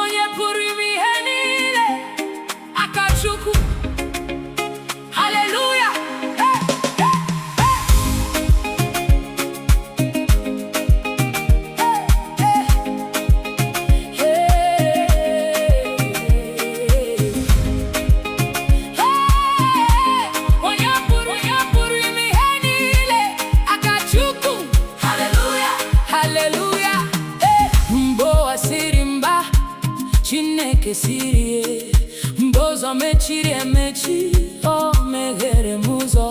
Onye pụrụ ime ihe niile, aka Chukwu. Hallelujah. Chineke siri mbozo mechiri emechi, o meghere m ụzọ.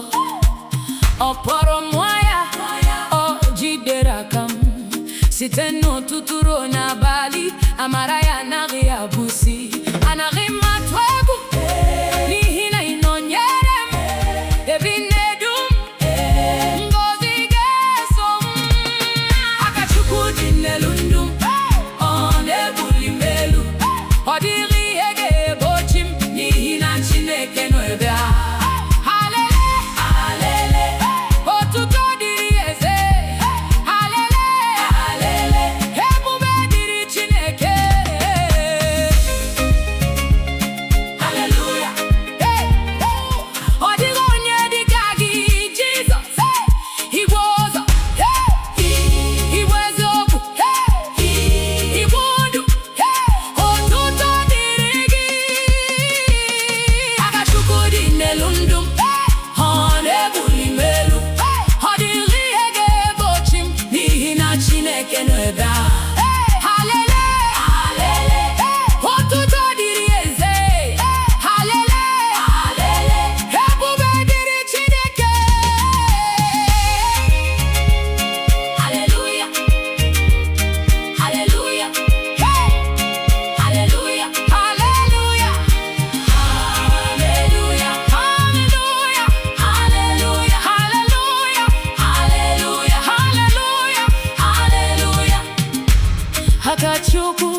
Ọ kpọrọ m ya, o jidere aka m site n'ụtụtụ ruo n'abalị. Amara ya anaghị abụsi, anaghị m atụ egwu, n'ihi na ị nọnyere m. Ebi na-edu m, ngọzi ga-eso m. Aka Chukwu dị n'elu ndụ m, ọ na-ebuli m elu. Ọ dịghị ihe ga-egbochi m, n'ihi na Chineke nọ ebe a. Halele, halele, otuto dịrị Eze. Halele, halele, ebube dịrị Chineke. Hallelujah. Ọ dịghị onye dịka gị, Jizọs. Igwe ụzọ, igwe eziokwu, igwe ndụ. Otuto dịrị gị. Aka Chukwu dị n'elu ndụ m, ọ na-ebuli m elu. Ọ dịghị ihe ga-egbochi m, n'ihi na Chineke nọ ebe a. Halele, halele, otuto dịrị Eze. Halele, halele, ebube dịrị Chineke. Hallelujah, hallelujah, hallelujah, hallelujah, hallelujah, hallelujah, hallelujah, hallelujah, hallelujah, hallelujah, hallelujah. Aka Chukwu